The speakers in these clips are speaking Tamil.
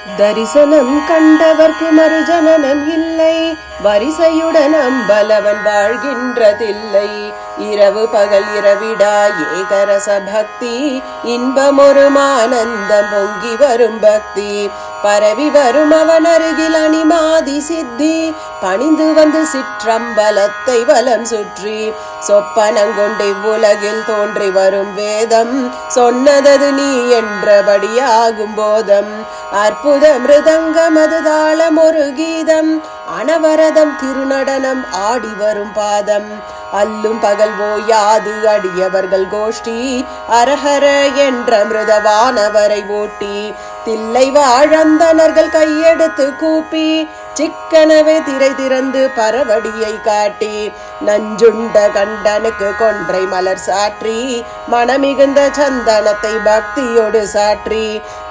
தரிசனம் கண்டவர்க்கு மறுஜனனம் இல்லை, வரிசையுடன் அம்பலவன் வாழ்கின்றதில்லை. இரவு பகல் இரவிடா ஏகரச பக்தி, இன்பமொரு ஆனந்தம் பொங்கி வரும் பக்தி. பரவி வரும் அவன் அருகில் அணிமாதி சித்தி, பணிந்து வந்து சிற்றம்பலத்தை வலம் சுற்றி. சொப்பனங்கொண்டு இவ்வுலகில் தோன்றி வரும் வேதம், சொன்னதது நீ என்றபடியாகும் போதம். அற்புத மிருதங்கம் அது தாளம் ஒரு கீதம், அனவரதம் திருநடனம் ஆடி வரும் பாதம். அல்லும் பகல் ஓயாது அடியவர்கள் கோஷ்டி, அரஹர என்ற மிருதவானவரை ஓட்டி. தில்லை வாழந்தனர்கள் கையெடுத்து கூப்பி, சிக்கனவே திரை திறந்து பரவடியை காட்டி. நஞ்சுண்ட கண்டனுக்கு கொன்றை மலர் சாற்றி, மனமிகுந்த சந்தனத்தை பக்தியோடு சாற்றி.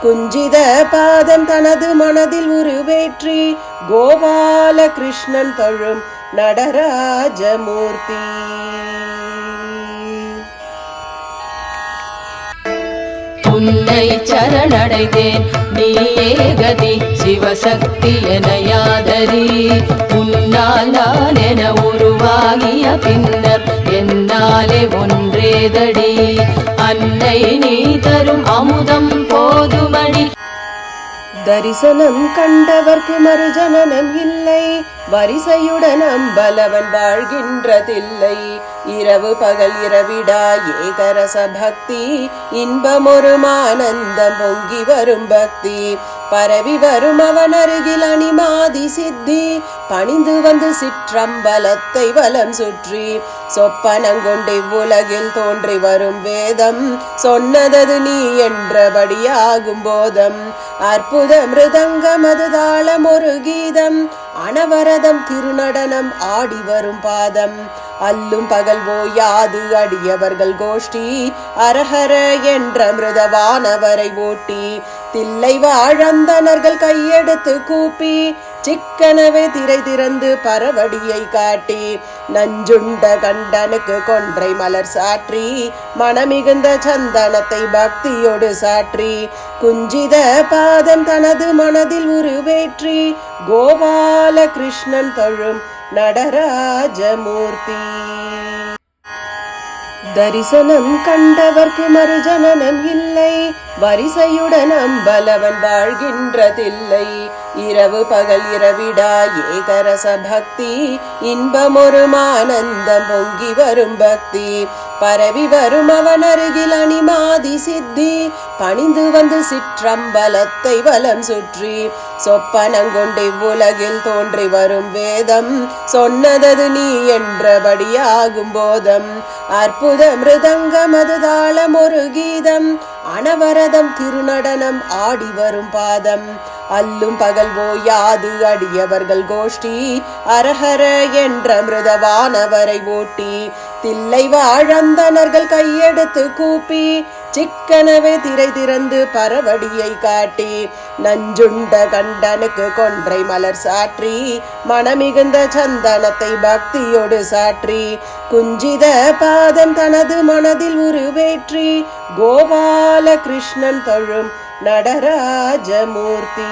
குஞ்சித பாதம் தனது மனதில் உருவேற்றி, கோபால கிருஷ்ணன் தொழும் நடராஜமூர்த்தி. உன்னை சரணடைந்தேன் நீயே கதி, சிவசக்தி எனையாதரி. உன்னால் நான் என உருவாகிய பின்னர் என்னாலே ஒன்றேதடி. அன்னை நீ தரும் அமுதம் போதுமடி. தரிசனம் கண்டவர்க்கு மறுஜனனம் இல்லை, வரிசையுடன் அம்பலவன் வாழ்கின்றதில்லை. இரவு பகல் இரவிடா ஏகரச பக்தி, இன்பமொரு ஆனந்தம் பொங்கி வரும் பக்தி. பரவி வரும் அவன் அருகில் அணிமாதி சித்தி, பணிந்து வந்து சிற்றம்பலத்தை வலம் சுற்றி. சொப்பனங்கொண்டு இவ்வுலகில் தோன்றி வரும் வேதம், சொன்னதது நீ என்றபடியாகும் போதம். அற்புத மிருதங்கம் அது தாளம் ஒரு கீதம், அனவரதம் திருநடனம் ஆடி வரும் பாதம். அல்லும் பகல் ஓயாது அடியவர்கள் கோஷ்டி, அரஹர என்ற மிருதவானவரை ஓட்டி. தில்லை வாழந்தனர்கள் கையெடுத்து கூப்பி, சிக்கனவே திரை திறந்து பரவடியை காட்டி. நஞ்சுண்ட கண்டனுக்கு கொன்றை மலர் சாற்றி, மனமிகுந்த சந்தனத்தை பக்தியோடு சாற்றி. குஞ்சித பாதம் தனது மனதில் உருவேற்றி, கோபால கிருஷ்ணன் தொழும் நடராஜமூர்த்தி. தரிசனம் கண்டவர்க்கு மறுஜனனம் இல்லை, வரிசையுடன் அம்பலவன் வாழ்கின்றதில்லை. இரவு பகல் இரவிடா ஏகரச பக்தி, இன்பமொரு ஆனந்தம் பொங்கி வரும் பக்தி. பரவி வரும் அவன் அருகில் அணிமாதி சித்தி, பணிந்து வந்து சிற்றம்பலத்தை வலம் சுற்றி. சொப்பனங்கொண்டு இவ்வுலகில் தோன்றி வரும் வேதம், சொன்னதது நீ என்றபடியாகும் போதம். அற்புத மிருதங்கம் அது தாளம் ஒரு கீதம், அனவரதம் திருநடனம் ஆடி வரும் பாதம். அல்லும் பகல் ஓயாது அடியவர்கள் கோஷ்டி, அரஹர என்ற மிருதவானவரை ஓட்டி. தில்லை வாழந்தனர்கள் கையெடுத்து கூப்பி, சிக்கனவே திரை திறந்து பரவடியை காட்டி. நஞ்சுண்ட கண்டனுக்கு கொன்றை மலர் சாற்றி, மனமிகுந்த சந்தனத்தை பக்தியோடு சாற்றி. குஞ்சித பாதம் தனது மனதில் உருவேற்றி, கோபால கிருஷ்ணன் தொழும் நடராஜமூர்த்தி.